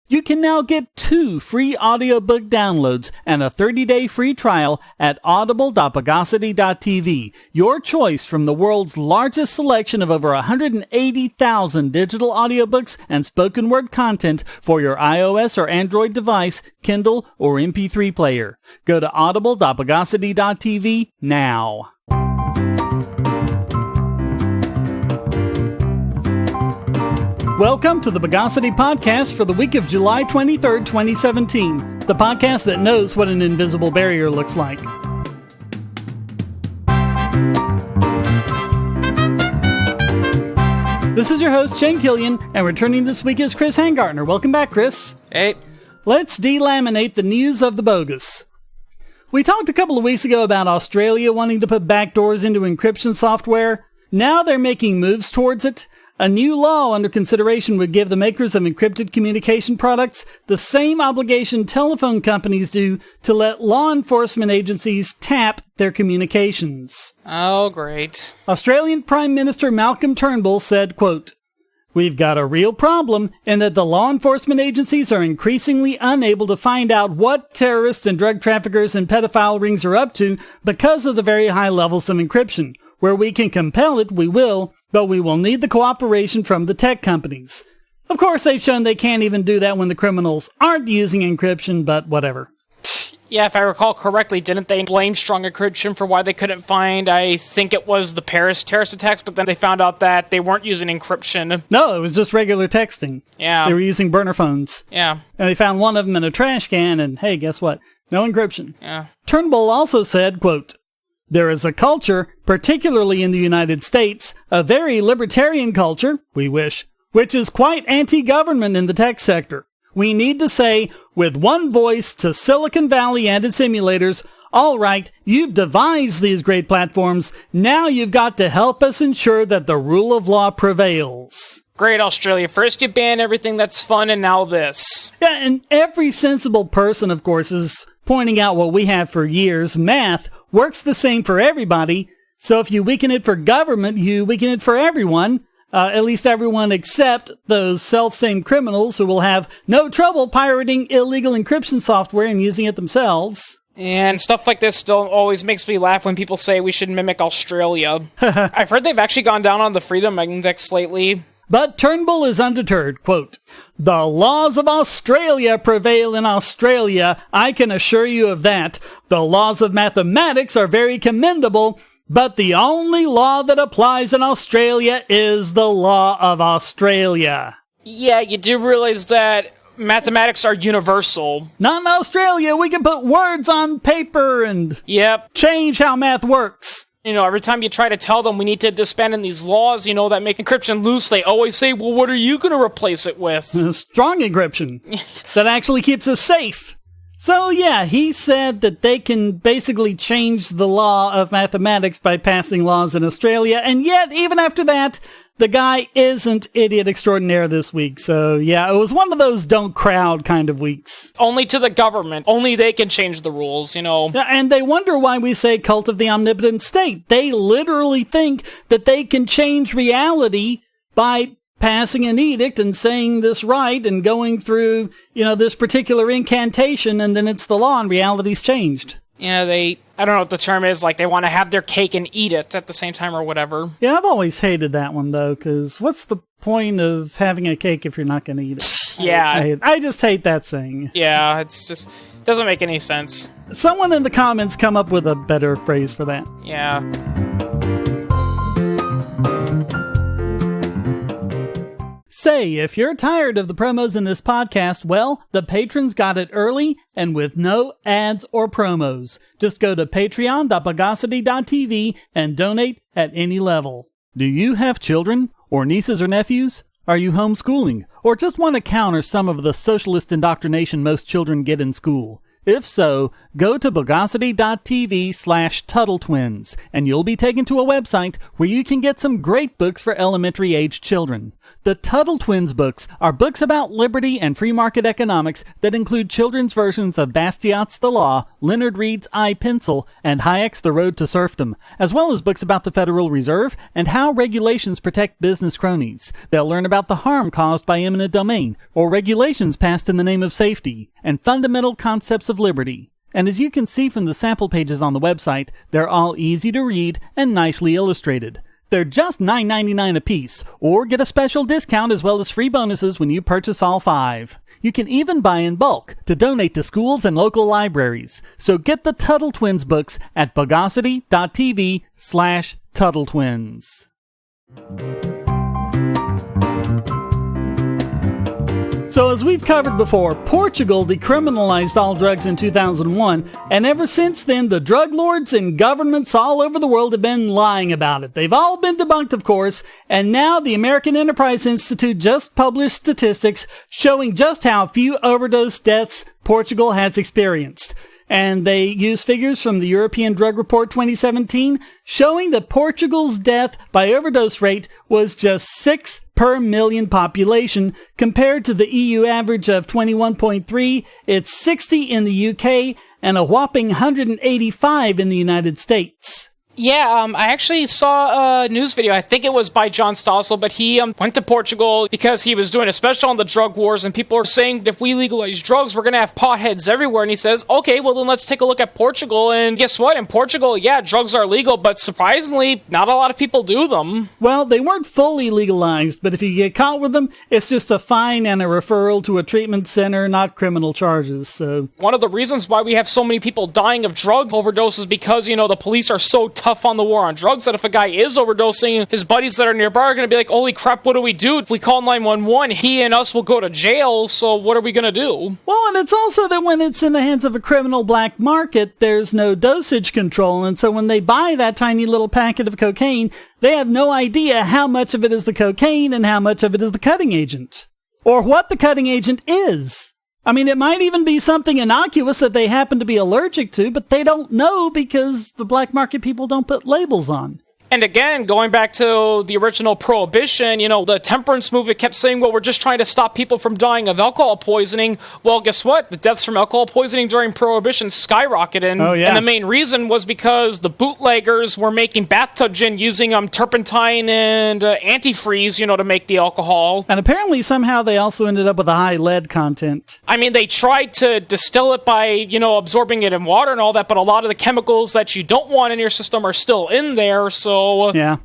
You can now get 2 free audiobook downloads and a 30-day free trial at audible.bogosity.tv. Your choice from the world's largest selection of over 180,000 digital audiobooks and spoken word content for your iOS or Android device, Kindle, or MP3 player. Go to audible.bogosity.tv now. Welcome to the Bogosity podcast for the week of July 23rd, 2017, the podcast that knows what an invisible barrier looks like. This is your host, Shane Killian, and returning this week is Chris Hangartner. Welcome back, Chris. Hey. Let's delaminate the news of the bogus. We talked a couple of weeks ago about Australia wanting to put backdoors into encryption software. Now they're making moves towards it. A new law under consideration would give the makers of encrypted communication products the same obligation telephone companies do to let law enforcement agencies tap their communications. Oh, great. Australian Prime Minister Malcolm Turnbull said, quote, "We've got a real problem in that the law enforcement agencies are increasingly unable to find out what terrorists and drug traffickers and pedophile rings are up to because of the very high levels of encryption. Where we can compel it, we will, but we will need the cooperation from the tech companies." Of course, they've shown they can't even do that when the criminals aren't using encryption, but whatever. Yeah, if I recall correctly, didn't they blame strong encryption for why they couldn't find, I think it was the Paris terrorist attacks, but then they found out that they weren't using encryption. No, it was just regular texting. Yeah. They were using burner phones. Yeah. And they found one of them in a trash can, and hey, guess what? No encryption. Yeah. Turnbull also said, quote, "There is a culture, particularly in the United States, a very libertarian culture, we wish, which is quite anti-government in the tech sector. We need to say, with one voice to Silicon Valley and its emulators, all right, you've devised these great platforms. Now you've got to help us ensure that the rule of law prevails." Great, Australia. First you ban everything that's fun, and now this. Yeah, and every sensible person, of course, is pointing out what we have for years. Math works the same for everybody. So if you weaken it for government, you weaken it for everyone. At least everyone except those self-same criminals who will have no trouble pirating illegal encryption software and using it themselves. And stuff like this still always makes me laugh when people say we should mimic Australia. I've heard they've actually gone down on the Freedom Index lately. But Turnbull is undeterred, quote, "The laws of Australia prevail in Australia, I can assure you of that. The laws of mathematics are very commendable, but the only law that applies in Australia is the law of Australia." Yeah, you do realize that mathematics are universal. Not in Australia, we can put words on paper and change how math works. You know, every time you try to tell them we need to disband in these laws, that make encryption loose, they always say, well, what are you going to replace it with? Strong encryption. That actually keeps us safe. So yeah, he said that they can basically change the law of mathematics by passing laws in Australia, and yet, even after that, the guy isn't idiot extraordinaire this week. So yeah, it was one of those don't crowd kind of weeks. Only to the government. Only they can change the rules, And they wonder why we say cult of the omnipotent state. They literally think that they can change reality by passing an edict and saying this right and going through, this particular incantation, and then it's the law and reality's changed. Yeah, I don't know what the term is, like they want to have their cake and eat it at the same time or whatever. Yeah, I've always hated that one, though, because what's the point of having a cake if you're not going to eat it? Yeah. I just hate that saying. Yeah, it's just, doesn't make any sense. Someone in the comments come up with a better phrase for that. Yeah. Say, if you're tired of the promos in this podcast, well, the patrons got it early and with no ads or promos. Just go to patreon.bogosity.tv and donate at any level. Do you have children or nieces or nephews? Are you homeschooling or just want to counter some of the socialist indoctrination most children get in school? If so, go to bogosity.tv/TuttleTwins, and you'll be taken to a website where you can get some great books for elementary-age children. The Tuttle Twins books are books about liberty and free market economics that include children's versions of Bastiat's The Law, Leonard Read's I, Pencil, and Hayek's The Road to Serfdom, as well as books about the Federal Reserve and how regulations protect business cronies. They'll learn about the harm caused by eminent domain, or regulations passed in the name of safety, and fundamental concepts of liberty. And as you can see from the sample pages on the website, they're all easy to read and nicely illustrated. They're just $9.99 a piece, or get a special discount as well as free bonuses when you purchase all 5. You can even buy in bulk to donate to schools and local libraries. So get the Tuttle Twins books at bogosity.tv/Tuttle Twins. So as we've covered before, Portugal decriminalized all drugs in 2001, and ever since then, the drug lords and governments all over the world have been lying about it. They've all been debunked, of course, and now the American Enterprise Institute just published statistics showing just how few overdose deaths Portugal has experienced. And they use figures from the European Drug Report 2017 showing that Portugal's death by overdose rate was just 6 per million population compared to the EU average of 21.3. It's 60 in the UK and a whopping 185 in the United States. Yeah, I actually saw a news video. I think it was by John Stossel, but he went to Portugal because he was doing a special on the drug wars, and people are saying if we legalize drugs, we're going to have potheads everywhere. And he says, okay, well then let's take a look at Portugal. And guess what? In Portugal, yeah, drugs are legal, but surprisingly, not a lot of people do them. Well, they weren't fully legalized, but if you get caught with them, it's just a fine and a referral to a treatment center, not criminal charges. So one of the reasons why we have so many people dying of drug overdoses because, the police are so tough on the war on drugs that if a guy is overdosing, his buddies that are nearby are going to be like, holy crap, what do we do? If we call 911, he and us will go to jail, so what are we going to do? Well, and it's also that when it's in the hands of a criminal black market, there's no dosage control, and so when they buy that tiny little packet of cocaine, they have no idea how much of it is the cocaine and how much of it is the cutting agent. Or what the cutting agent is. I mean, it might even be something innocuous that they happen to be allergic to, but they don't know because the black market people don't put labels on. And again, going back to the original prohibition, the temperance movement kept saying, well, we're just trying to stop people from dying of alcohol poisoning. Well, guess what? The deaths from alcohol poisoning during prohibition skyrocketed. Oh, yeah. And the main reason was because the bootleggers were making bathtub gin using turpentine and antifreeze, to make the alcohol. And apparently somehow they also ended up with a high lead content. I mean, they tried to distill it by, absorbing it in water and all that, but a lot of the chemicals that you don't want in your system are still in there, so... Yeah.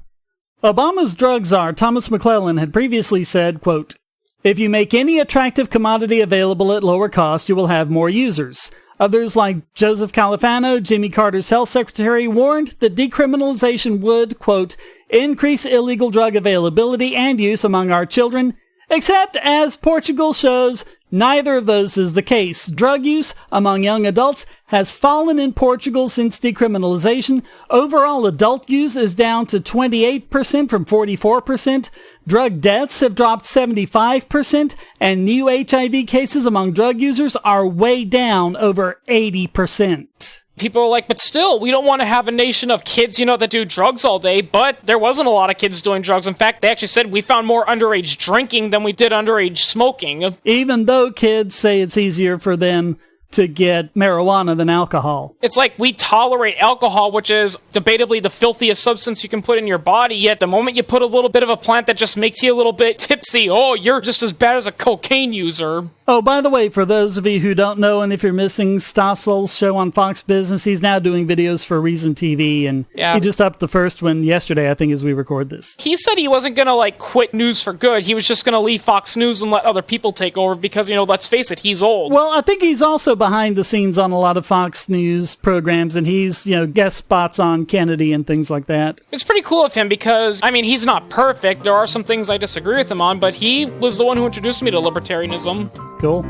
Obama's drug czar, Thomas McClellan, had previously said, quote, "If you make any attractive commodity available at lower cost, you will have more users." Others like Joseph Califano, Jimmy Carter's health secretary, warned that decriminalization would, quote, "increase illegal drug availability and use among our children," except, as Portugal shows, neither of those is the case. Drug use among young adults has fallen in Portugal since decriminalization. Overall adult use is down to 28% from 44%. Drug deaths have dropped 75%, and new HIV cases among drug users are way down over 80%. People are like, but still, we don't want to have a nation of kids, that do drugs all day, but there wasn't a lot of kids doing drugs. In fact, they actually said we found more underage drinking than we did underage smoking. Even though kids say it's easier for them to get marijuana than alcohol. It's like we tolerate alcohol, which is debatably the filthiest substance you can put in your body, yet the moment you put a little bit of a plant that just makes you a little bit tipsy, oh, you're just as bad as a cocaine user. Oh, by the way, for those of you who don't know, and if you're missing Stossel's show on Fox Business, he's now doing videos for Reason TV, and he just upped the first one yesterday, I think, as we record this. He said he wasn't going to, quit news for good. He was just going to leave Fox News and let other people take over because, let's face it, he's old. Well, I think he's also behind the scenes on a lot of Fox News programs, and he's, guest spots on Kennedy and things like that. It's pretty cool of him because, he's not perfect. There are some things I disagree with him on, but he was the one who introduced me to libertarianism. Cool.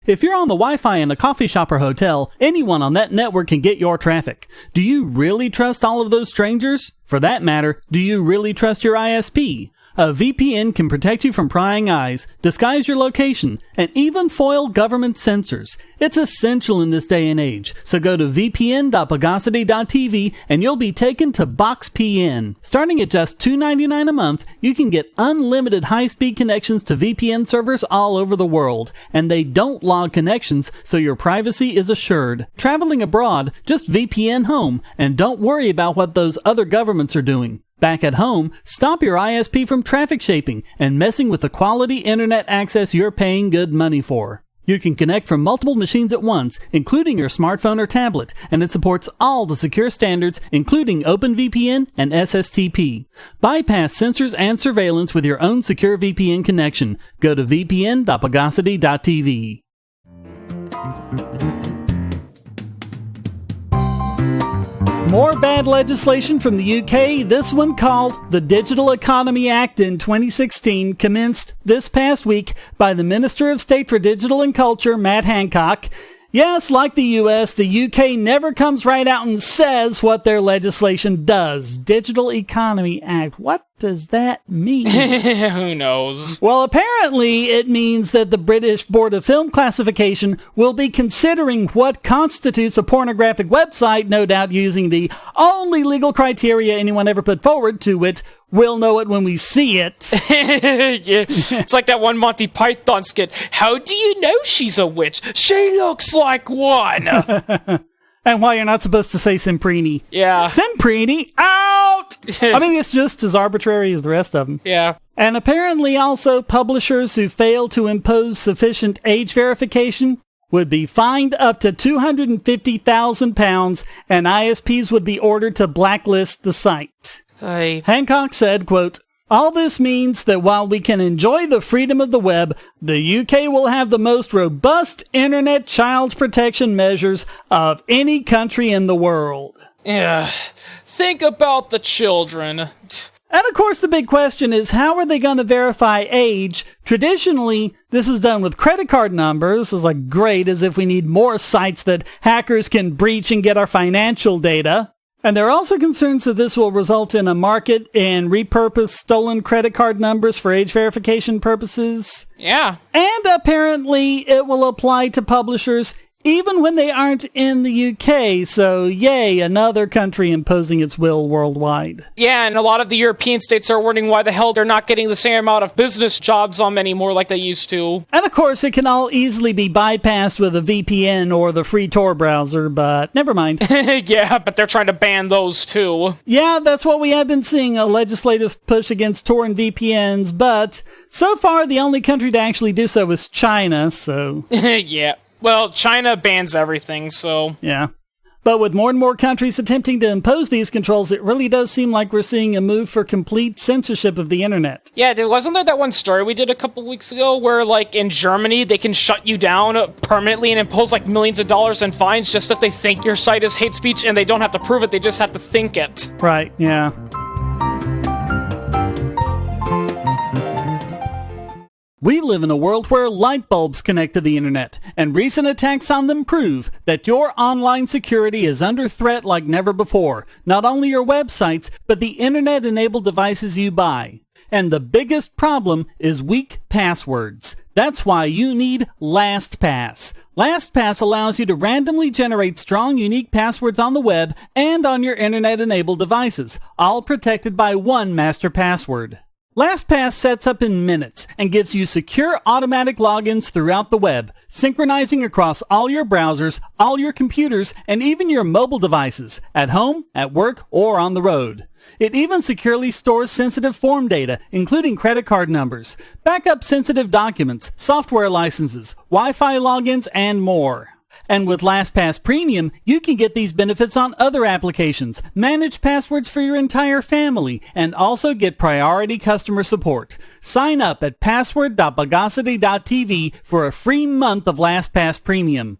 If you're on the Wi-Fi in a coffee shop or hotel, anyone on that network can get your traffic. Do you really trust all of those strangers? For that matter, do you really trust your ISP? A VPN can protect you from prying eyes, disguise your location, and even foil government censors. It's essential in this day and age, so go to vpn.bogosity.tv and you'll be taken to BoxPN. Starting at just $2.99 a month, you can get unlimited high-speed connections to VPN servers all over the world, and they don't log connections, so your privacy is assured. Traveling abroad, just VPN home, and don't worry about what those other governments are doing. Back at home, stop your ISP from traffic shaping and messing with the quality internet access you're paying good money for. You can connect from multiple machines at once, including your smartphone or tablet, and it supports all the secure standards, including OpenVPN and SSTP. Bypass censors and surveillance with your own secure VPN connection. Go to vpn.bogosity.tv. More bad legislation from the UK, this one called the Digital Economy Act in 2016, commenced this past week by the Minister of State for Digital and Culture, Matt Hancock. Yes, like the US, the UK never comes right out and says what their legislation does. Digital Economy Act. What does that mean? Who knows? Well, apparently it means that the British Board of Film Classification will be considering what constitutes a pornographic website, no doubt using the only legal criteria anyone ever put forward, to wit, we'll know it when we see it. Yeah. It's like that one Monty Python skit. How do you know she's a witch? She looks like one. And why you're not supposed to say Semprini. Yeah. Semprini, out! I mean, it's just as arbitrary as the rest of them. Yeah. And apparently also publishers who fail to impose sufficient age verification would be fined up to £250,000 and ISPs would be ordered to blacklist the site. Hancock said, quote, "All this means that while we can enjoy the freedom of the web, the UK will have the most robust internet child protection measures of any country in the world." Yeah. Think about the children. And of course the big question is, how are they going to verify age? Traditionally, this is done with credit card numbers. It's like great, as if we need more sites that hackers can breach and get our financial data. And there are also concerns that this will result in a market in repurposed stolen credit card numbers for age verification purposes. Yeah. And apparently it will apply to publishers even when they aren't in the UK, so yay, another country imposing its will worldwide. Yeah, and a lot of the European states are wondering why the hell they're not getting the same amount of business jobs on anymore like they used to. And of course, it can all easily be bypassed with a VPN or the free Tor browser, but never mind. Yeah, but they're trying to ban those too. Yeah, that's what we have been seeing, a legislative push against Tor and VPNs, but so far the only country to actually do so is China, so... Yeah. Well, China bans everything, so... Yeah. But with more and more countries attempting to impose these controls, it really does seem like we're seeing a move for complete censorship of the internet. Yeah, wasn't there that one story we did a couple weeks ago where, like, in Germany, they can shut you down permanently and impose, like, millions of dollars in fines just if they think your site is hate speech, and they don't have to prove it, they just have to think it. Right, yeah. We live in a world where light bulbs connect to the internet, and recent attacks on them prove that your online security is under threat like never before. Not only your websites, but the internet-enabled devices you buy. And the biggest problem is weak passwords. That's why you need LastPass. LastPass allows you to randomly generate strong, unique passwords on the web and on your internet-enabled devices, all protected by one master password. LastPass sets up in minutes and gives you secure automatic logins throughout the web, synchronizing across all your browsers, all your computers, and even your mobile devices, at home, at work, or on the road. It even securely stores sensitive form data, including credit card numbers, backup sensitive documents, software licenses, Wi-Fi logins, and more. And with LastPass Premium, you can get these benefits on other applications, manage passwords for your entire family, and also get priority customer support. Sign up at password.bogosity.tv for a free month of LastPass Premium.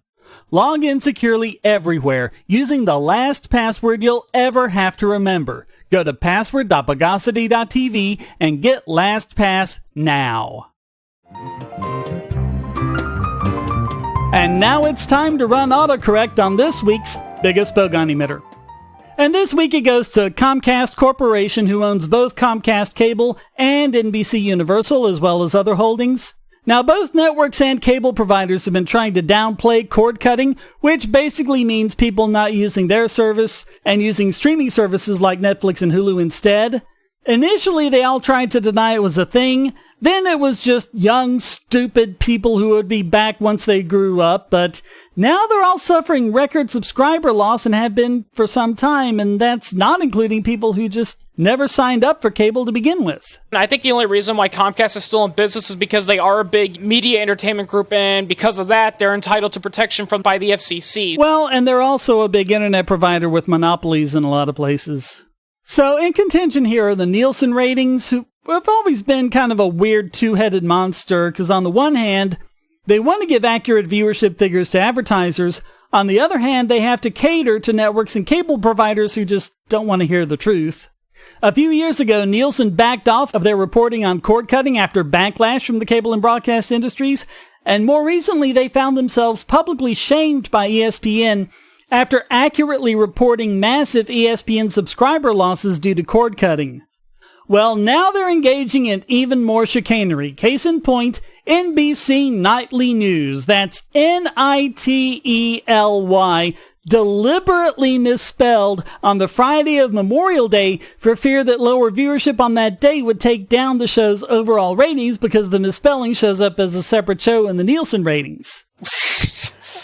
Log in securely everywhere using the last password you'll ever have to remember. Go to password.bogosity.tv and get LastPass now. And now it's time to run autocorrect on this week's biggest Bogon emitter. And this week it goes to Comcast Corporation, who owns both Comcast Cable and NBC Universal, as well as other holdings. Now, both networks and cable providers have been trying to downplay cord cutting, which basically means people not using their service and using streaming services like Netflix and Hulu instead. Initially, they all tried to deny it was a thing. Then it was just young, stupid people who would be back once they grew up, but now they're all suffering record subscriber loss and have been for some time, and that's not including people who just never signed up for cable to begin with. I think the only reason why Comcast is still in business is because they are a big media entertainment group, and because of that, they're entitled to protection by the FCC. Well, and they're also a big internet provider with monopolies in a lot of places. So in contention here are the Nielsen ratings, who have always been kind of a weird two-headed monster, because on the one hand, they want to give accurate viewership figures to advertisers. On the other hand, they have to cater to networks and cable providers who just don't want to hear the truth. A few years ago, Nielsen backed off of their reporting on cord cutting after backlash from the cable and broadcast industries, and more recently they found themselves publicly shamed by ESPN after accurately reporting massive ESPN subscriber losses due to cord cutting. Well, now they're engaging in even more chicanery. Case in point, NBC Nightly News, that's Nitely, deliberately misspelled on the Friday of Memorial Day for fear that lower viewership on that day would take down the show's overall ratings because the misspelling shows up as a separate show in the Nielsen ratings.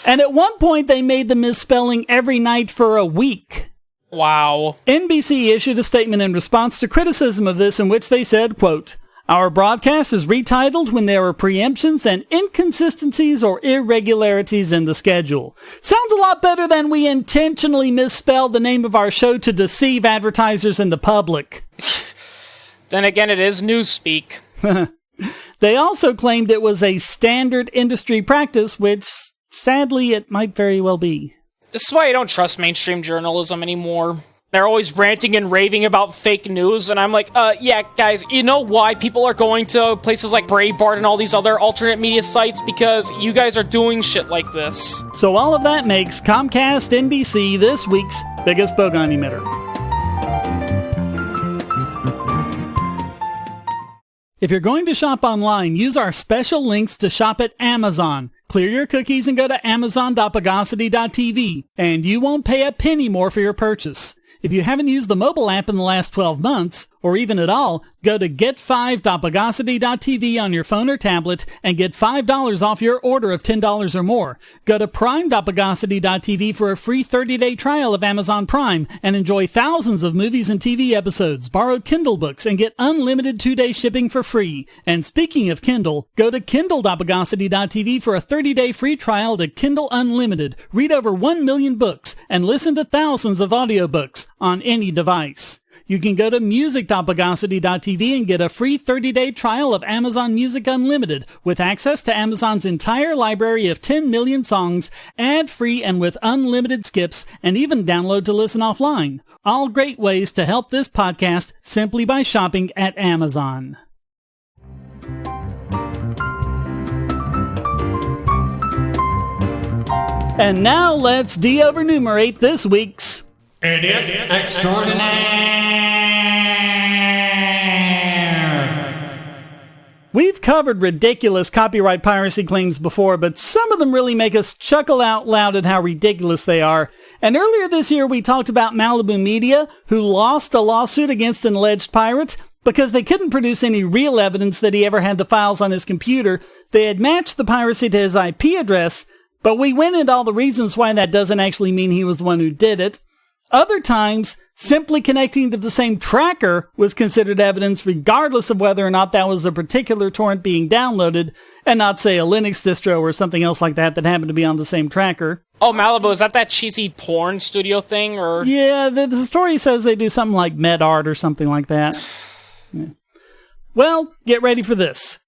And at one point, they made the misspelling every night for a week. Wow. NBC issued a statement in response to criticism of this in which they said, quote, "Our broadcast is retitled when there are preemptions and inconsistencies or irregularities in the schedule. Sounds a lot better than we intentionally misspelled the name of our show to deceive advertisers and the public." Then again, it is newspeak. They also claimed it was a standard industry practice, which sadly it might very well be. This is why I don't trust mainstream journalism anymore. They're always ranting and raving about fake news, and I'm like, yeah, guys, you know why people are going to places like Breitbart and all these other alternate media sites? Because you guys are doing shit like this. So all of that makes Comcast NBC this week's biggest Bogon emitter. If you're going to shop online, use our special links to shop at Amazon. Clear your cookies and go to amazon.bogosity.tv, and you won't pay a penny more for your purchase. If you haven't used the mobile app in the last 12 months, or even at all, go to get5.bogosity.tv on your phone or tablet and get $5 off your order of $10 or more. Go to prime.bogosity.tv for a free 30-day trial of Amazon Prime and enjoy thousands of movies and TV episodes, borrowed Kindle books, and get unlimited 2-day shipping for free. And speaking of Kindle, go to kindle.bogosity.tv for a 30-day free trial to Kindle Unlimited. Read over 1 million books and listen to thousands of audiobooks on any device. You can go to music.bogosity.tv and get a free 30-day trial of Amazon Music Unlimited with access to Amazon's entire library of 10 million songs, ad-free and with unlimited skips, and even download to listen offline. All great ways to help this podcast simply by shopping at Amazon. And now let's de-overnumerate this week's Idiot Extraordinaire. We've covered ridiculous copyright piracy claims before, but some of them really make us chuckle out loud at how ridiculous they are. And earlier this year we talked about Malibu Media, who lost a lawsuit against an alleged pirate because they couldn't produce any real evidence that he ever had the files on his computer. They had matched the piracy to his IP address, but we went into all the reasons why that doesn't actually mean he was the one who did it. Other times, simply connecting to the same tracker was considered evidence regardless of whether or not that was a particular torrent being downloaded, and not, say, a Linux distro or something else like that that happened to be on the same tracker. Oh, Malibu, is that cheesy porn studio thing, or...? Yeah, the story says they do something like med art or something like that. Yeah. Well, get ready for this.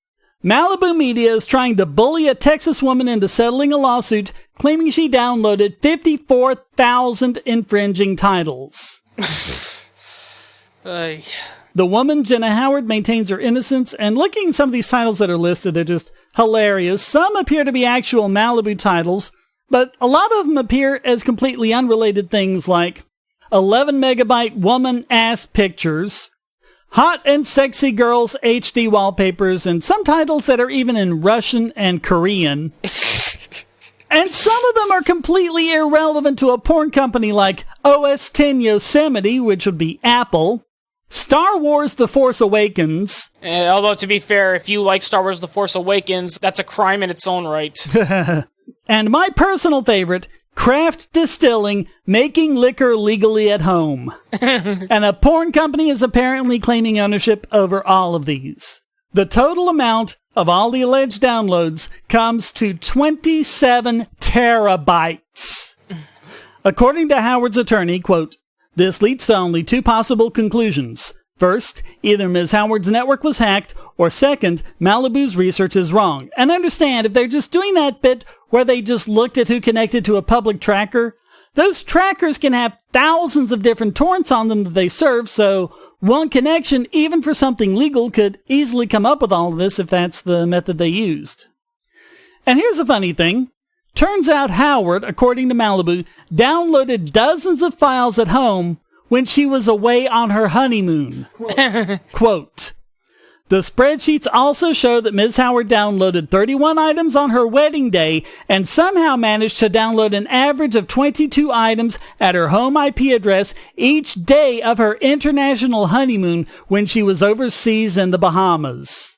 Malibu Media is trying to bully a Texas woman into settling a lawsuit claiming she downloaded 54,000 infringing titles. The woman, Jenna Howard, maintains her innocence, and looking at some of these titles that are listed, they're just hilarious. Some appear to be actual Malibu titles, but a lot of them appear as completely unrelated things like 11 megabyte woman-ass pictures, hot and sexy girls HD wallpapers, and some titles that are even in Russian and Korean. And some of them are completely irrelevant to a porn company like OS X Yosemite, which would be Apple, Star Wars The Force Awakens. Although, to be fair, if you like Star Wars The Force Awakens, that's a crime in its own right. And my personal favorite, Craft Distilling, making liquor legally at home. And a porn company is apparently claiming ownership over all of these. The total amount of all the alleged downloads comes to 27 terabytes. According to Howard's attorney, quote, "This leads to only two possible conclusions. First, either Ms. Howard's network was hacked, or second, Malibu's research is wrong." And understand, if they're just doing that bit where they just looked at who connected to a public tracker, those trackers can have thousands of different torrents on them that they serve, so one connection, even for something legal, could easily come up with all of this if that's the method they used. And here's a funny thing. Turns out Howard, according to Malibu, downloaded dozens of files at home when she was away on her honeymoon. Quote, "The spreadsheets also show that Ms. Howard downloaded 31 items on her wedding day and somehow managed to download an average of 22 items at her home IP address each day of her international honeymoon when she was overseas in the Bahamas."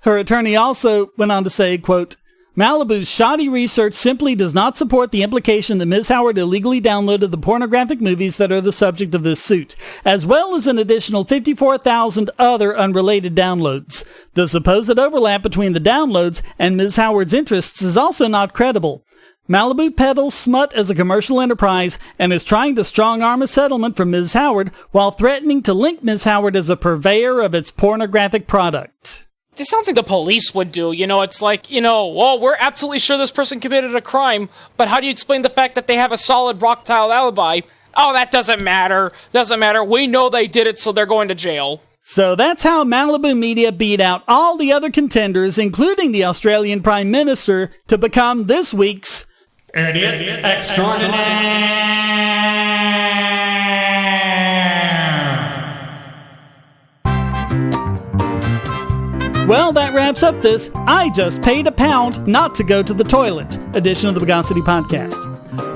Her attorney also went on to say, quote, "Malibu's shoddy research simply does not support the implication that Ms. Howard illegally downloaded the pornographic movies that are the subject of this suit, as well as an additional 54,000 other unrelated downloads. The supposed overlap between the downloads and Ms. Howard's interests is also not credible. Malibu peddles smut as a commercial enterprise and is trying to strong-arm a settlement from Ms. Howard while threatening to link Ms. Howard as a purveyor of its pornographic product." This sounds like the police would do. It's like, well, we're absolutely sure this person committed a crime, but how do you explain the fact that they have a solid rock-tile alibi? Oh, that doesn't matter. Doesn't matter. We know they did it, so they're going to jail. So that's how Malibu Media beat out all the other contenders, including the Australian Prime Minister, to become this week's Idiot Extraordinaire. Well, that wraps up this I Just Paid £1 Not to Go to the Toilet edition of the Bogosity podcast.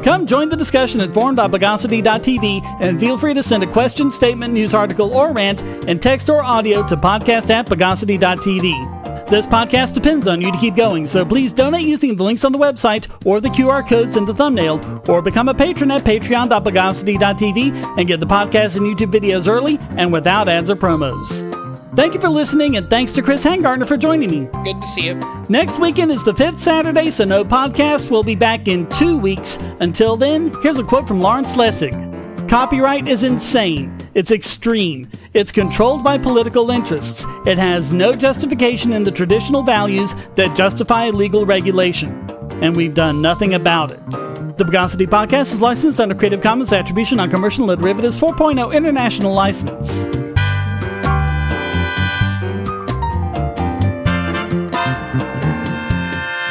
Come join the discussion at forum.bogosity.tv and feel free to send a question, statement, news article, or rant in text or audio to podcast@bogosity.tv. This podcast depends on you to keep going, so please donate using the links on the website or the QR codes in the thumbnail, or become a patron at patreon.bogosity.tv and get the podcast and YouTube videos early and without ads or promos. Thank you for listening, and thanks to Chris Hangartner for joining me. Good to see you. Next weekend is the 5th Saturday, so no podcast. We'll be back in 2 weeks. Until then, here's a quote from Lawrence Lessig. "Copyright is insane. It's extreme. It's controlled by political interests. It has no justification in the traditional values that justify legal regulation. And we've done nothing about it." The Bogosity podcast is licensed under Creative Commons Attribution Non-Commercial No Derivatives 4.0 International License.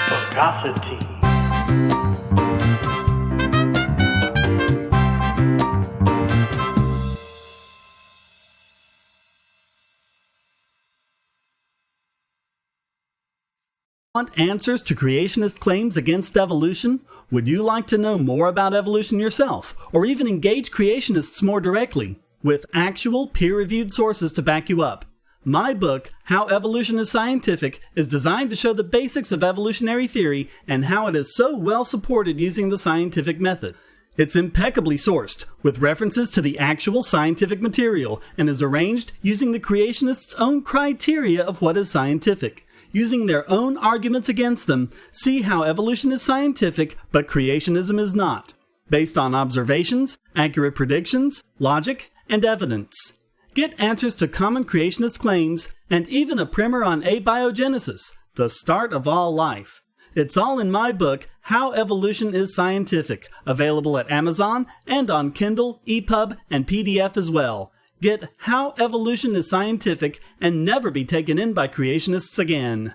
Bogosity. Want answers to creationist claims against evolution? Would you like to know more about evolution yourself, or even engage creationists more directly, with actual peer-reviewed sources to back you up? My book, How Evolution is Scientific, is designed to show the basics of evolutionary theory and how it is so well supported using the scientific method. It's impeccably sourced, with references to the actual scientific material, and is arranged using the creationists' own criteria of what is scientific. Using their own arguments against them, see how evolution is scientific, but creationism is not, based on observations, accurate predictions, logic, and evidence. Get answers to common creationist claims, and even a primer on abiogenesis, the start of all life. It's all in my book, How Evolution is Scientific, available at Amazon and on Kindle, EPUB, and PDF as well. Get How Evolution is Scientific and never be taken in by creationists again.